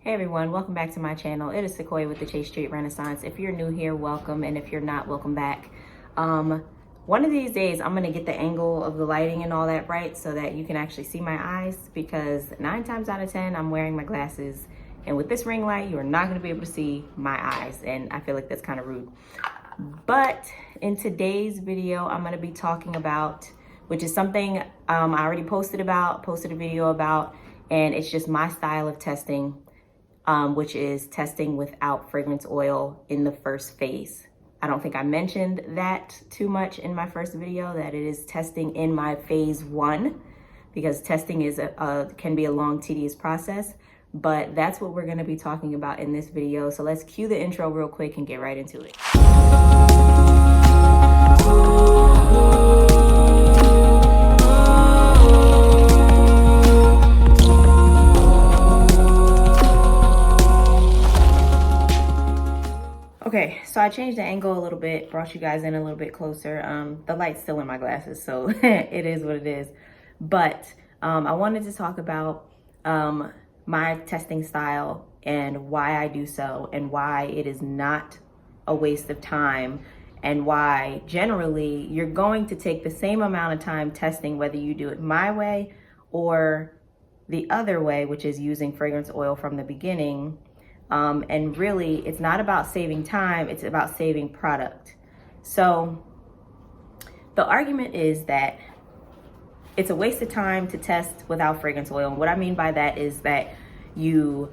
Hey everyone, welcome back to my channel. It is Sequoia with the Chase Street Renaissance. If you're new here, welcome, and if you're not, welcome back. One of these days, I'm gonna get the angle of the lighting and all that right so that you can actually see my eyes, because 9 times out of 10, I'm wearing my glasses, and with this ring light, you are not gonna be able to see my eyes, and I feel like that's kind of rude. But in today's video, I'm gonna be talking about, which is something I already posted a video about, and it's just my style of testing. Which is testing without fragrance oil in the first phase. I don't think I mentioned that too much in my first video, that it is testing in my phase 1, because testing is can be a long, tedious process, but that's what we're gonna be talking about in this video. So let's cue the intro real quick and get right into it. Okay, so I changed the angle a little bit, brought you guys in a little bit closer. The light's still in my glasses, so it is what it is. But I wanted to talk about my testing style and why I do so, and why it is not a waste of time, and why generally you're going to take the same amount of time testing whether you do it my way or the other way, which is using fragrance oil from the beginning. And really, it's not about saving time, it's about saving product. So the argument is that it's a waste of time to test without fragrance oil. And what I mean by that is that you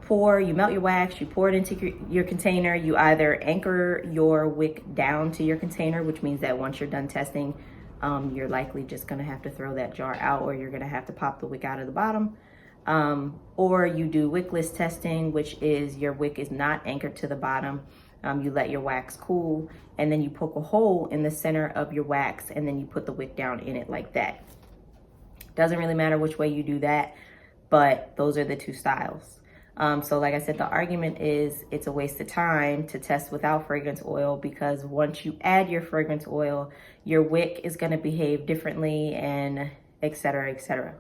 melt your wax, you pour it into your container, you either anchor your wick down to your container, which means that once you're done testing, you're likely just gonna have to throw that jar out, or you're gonna have to pop the wick out of the bottom. Or you do wickless testing, which is your wick is not anchored to the bottom. You let your wax cool, and then you poke a hole in the center of your wax, and then you put the wick down in it like that. Doesn't really matter which way you do that, but those are the two styles. So like I said, the argument is it's a waste of time to test without fragrance oil, because once you add your fragrance oil, your wick is going to behave differently, and et cetera, et cetera.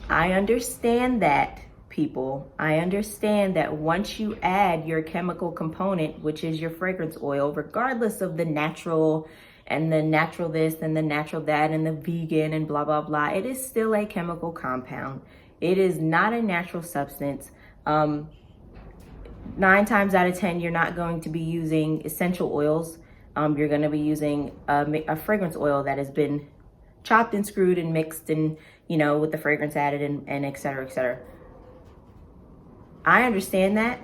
I understand that, people. I understand that once you add your chemical component, which is your fragrance oil, regardless of the natural and the natural this and the natural that and the vegan and blah, blah, blah, it is still a chemical compound. It is not a natural substance. 9 times out of 10, you're not going to be using essential oils. You're going to be using a fragrance oil that has been chopped and screwed and mixed, and with the fragrance added, and et cetera, et cetera. I understand that.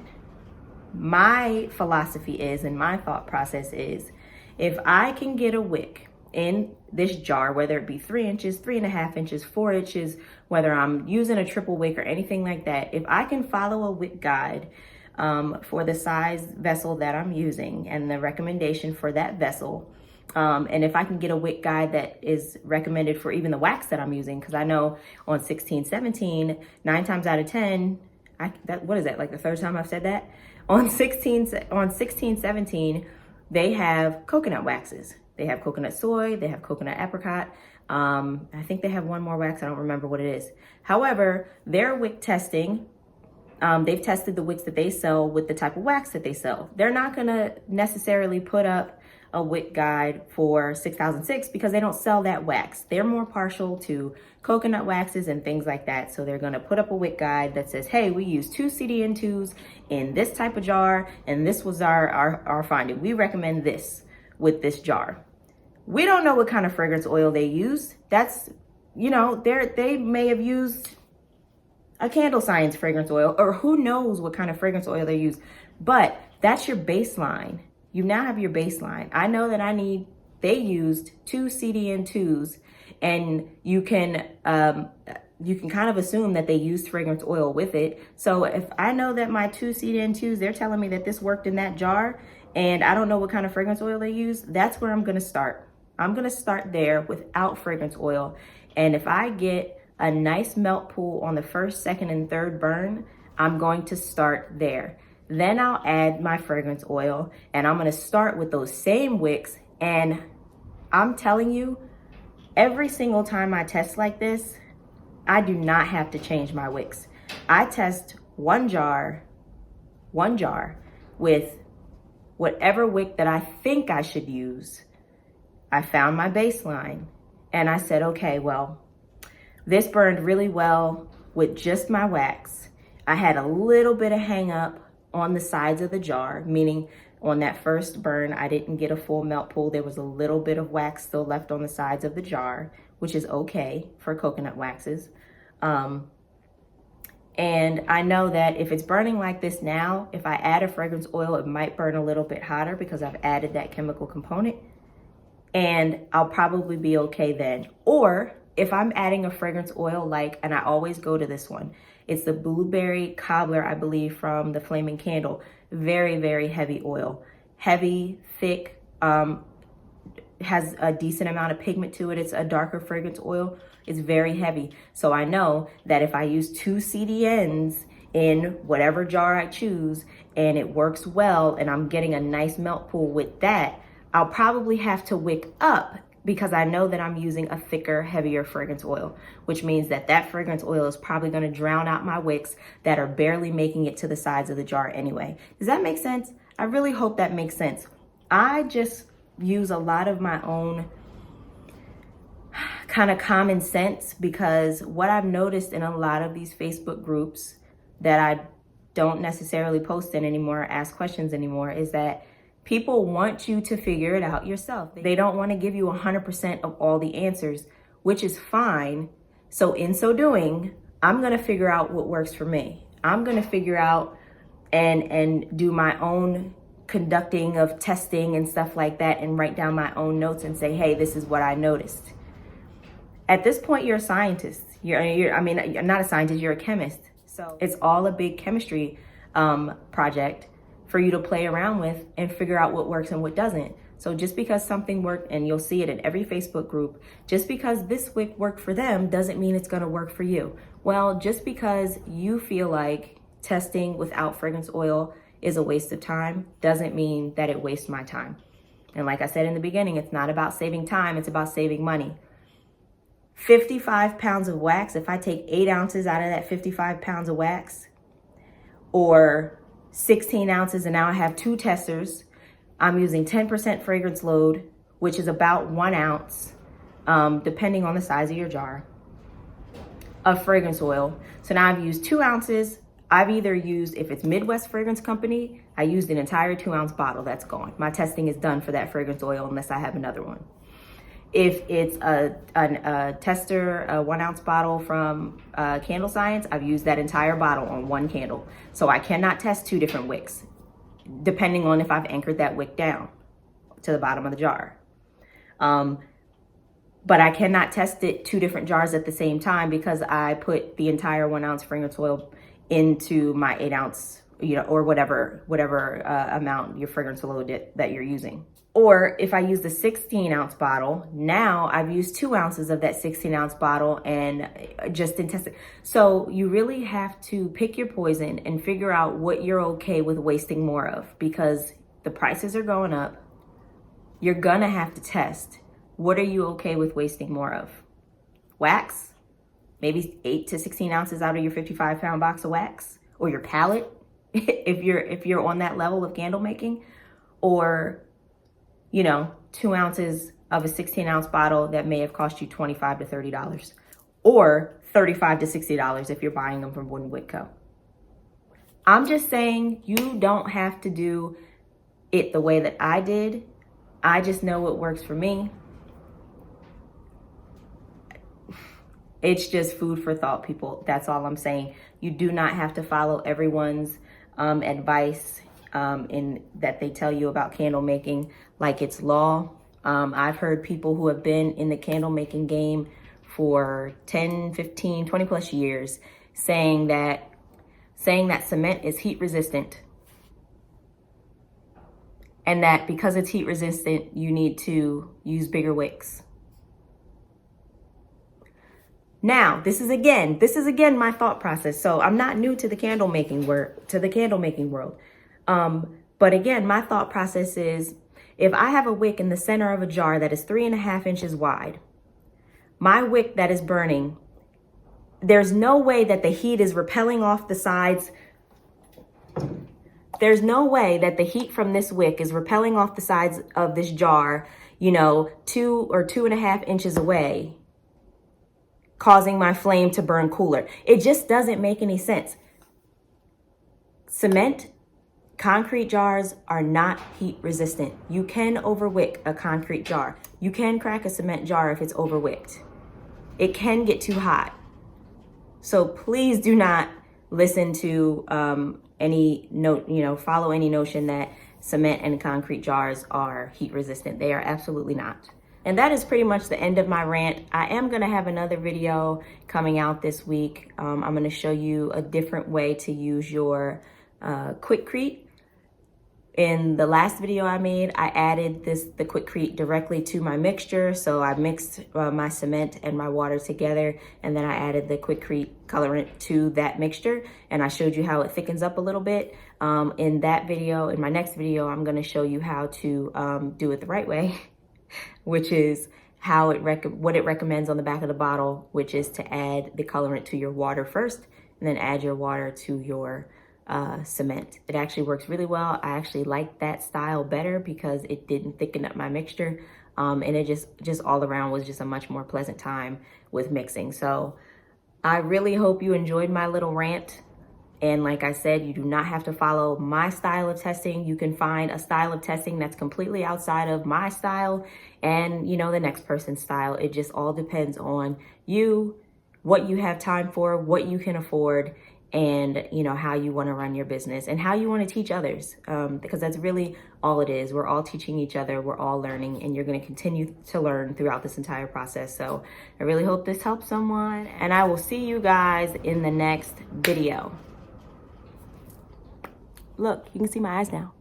My philosophy is, and my thought process is, if I can get a wick in this jar, whether it be 3 inches, 3.5 inches, 4 inches, whether I'm using a triple wick or anything like that, if I can follow a wick guide for the size vessel that I'm using and the recommendation for that vessel, and if I can get a wick guide that is recommended for even the wax that I'm using, because I know on 1617, 9 times out of 10, what is that, like the third time I've said that? On 1617, they have coconut waxes. They have coconut soy, they have coconut apricot. I think they have one more wax, I don't remember what it is. However, their wick testing, they've tested the wicks that they sell with the type of wax that they sell. They're not gonna necessarily put up a wick guide for 6006 because they don't sell that wax. They're more partial to coconut waxes and things like that. So they're gonna put up a wick guide that says, hey, we use 2 CDN2s in this type of jar, and this was our finding. We recommend this with this jar. We don't know what kind of fragrance oil they use. That's, they may have used a Candle Science fragrance oil, or who knows what kind of fragrance oil they use. But that's your baseline. You now have your baseline. I know that they used 2 CDN2s, and you can kind of assume that they used fragrance oil with it. So if I know that my 2 CDN2s, they're telling me that this worked in that jar, and I don't know what kind of fragrance oil they use, that's where I'm gonna start. I'm gonna start there without fragrance oil. And if I get a nice melt pool on the first, second, and third burn, I'm going to start there. Then I'll add my fragrance oil, and I'm gonna start with those same wicks. And I'm telling you, every single time I test like this, I do not have to change my wicks. I test one jar with whatever wick that I think I should use. I found my baseline and I said, okay, well, this burned really well with just my wax. I had a little bit of hang up on the sides of the jar, meaning on that first burn, I didn't get a full melt pool. There was a little bit of wax still left on the sides of the jar, which is okay for coconut waxes. And I know that if it's burning like this now, if I add a fragrance oil, it might burn a little bit hotter because I've added that chemical component, and I'll probably be okay then. Or if I'm adding a fragrance oil, and I always go to this one, it's the blueberry cobbler, I believe, from the Flaming Candle. Very, very heavy oil, heavy, thick, has a decent amount of pigment to it. It's a darker fragrance oil. It's very heavy. So I know that if I use 2 CDNs in whatever jar I choose and it works well and I'm getting a nice melt pool with that, I'll probably have to wick up because I know that I'm using a thicker, heavier fragrance oil, which means that that fragrance oil is probably gonna drown out my wicks that are barely making it to the sides of the jar anyway. Does that make sense? I really hope that makes sense. I just use a lot of my own kind of common sense, because what I've noticed in a lot of these Facebook groups that I don't necessarily post in anymore, ask questions anymore, is that people want you to figure it out yourself. They don't want to give you 100% of all the answers, which is fine. So in so doing, I'm going to figure out what works for me. I'm going to figure out and do my own conducting of testing and stuff like that, and write down my own notes and say, hey, this is what I noticed. At this point, you're a scientist. You're not a scientist, you're a chemist. So it's all a big chemistry project for you to play around with and figure out what works and what doesn't. So just because something worked, and you'll see it in every Facebook group, just because this wick worked for them doesn't mean it's gonna work for you. Well, just because you feel like testing without fragrance oil is a waste of time doesn't mean that it wastes my time. And like I said in the beginning, it's not about saving time, it's about saving money. 55 pounds of wax, if I take 8 ounces out of that 55 pounds of wax, or 16 ounces, and now I have 2 testers, I'm using 10% fragrance load, which is about 1 ounce, depending on the size of your jar, of fragrance oil. So now I've used 2 ounces. I've either used, if it's Midwest Fragrance Company, I used an entire 2-ounce bottle, that's gone. My testing is done for that fragrance oil unless I have another one. If it's a tester, a 1-ounce bottle from Candle Science, I've used that entire bottle on 1 candle. So I cannot test 2 different wicks, depending on if I've anchored that wick down to the bottom of the jar. But I cannot test it 2 different jars at the same time because I put the entire 1-ounce fragrance oil into my 8-ounce, or whatever amount your fragrance load that you're using. Or if I use the 16-ounce bottle, now I've used 2 ounces of that 16-ounce bottle and just in testing. So you really have to pick your poison and figure out what you're okay with wasting more of, because the prices are going up. You're gonna have to test. What are you okay with wasting more of? Wax? Maybe 8 to 16 ounces out of your 55-pound box of wax, or your palette, if you're on that level of candle making, or 2 ounces of a 16-ounce bottle that may have cost you $25 to $30, or $35 to $60 if you're buying them from Wooden Wick Co. I'm just saying, you don't have to do it the way that I did. I just know what works for me. It's just food for thought, people. That's all I'm saying. You do not have to follow everyone's advice in that they tell you about candle making like it's law. I've heard people who have been in the candle making game for 10, 15, 20 plus years saying that cement is heat resistant, and that because it's heat resistant, you need to use bigger wicks. Now, this is again my thought process. So I'm not new to the candle making world. But again, my thought process is, if I have a wick in the center of a jar that is 3.5 inches wide, my wick that is burning, there's no way that the heat is repelling off the sides There's no way that the heat from this wick is repelling off the sides of this jar, you know, 2 or 2.5 inches away, causing my flame to burn cooler. It just doesn't make any sense. Cement, concrete jars are not heat resistant. You can overwick a concrete jar. You can crack a cement jar if it's overwicked. It can get too hot. So please do not listen to follow any notion that cement and concrete jars are heat resistant. They are absolutely not. And that is pretty much the end of my rant. I am gonna have another video coming out this week. I'm gonna show you a different way to use your Quikrete. In the last video I made, I added the Quikrete directly to my mixture. So I mixed my cement and my water together, and then I added the Quikrete colorant to that mixture, and I showed you how it thickens up a little bit. In that video, in my next video, I'm gonna show you how to do it the right way, which is how what it recommends on the back of the bottle, which is to add the colorant to your water first, and then add your water to your cement. It actually works really well. I actually like that style better because it didn't thicken up my mixture, and it just all around was just a much more pleasant time with mixing. So I really hope you enjoyed my little rant. And like I said, you do not have to follow my style of testing. You can find a style of testing that's completely outside of my style and, you know, the next person's style. It just all depends on you, what you have time for, what you can afford, and, you know, how you want to run your business and how you want to teach others, because that's really all it is. We're all teaching each other. We're all learning, and you're going to continue to learn throughout this entire process. So I really hope this helps someone, and I will see you guys in the next video. Look, you can see my eyes now.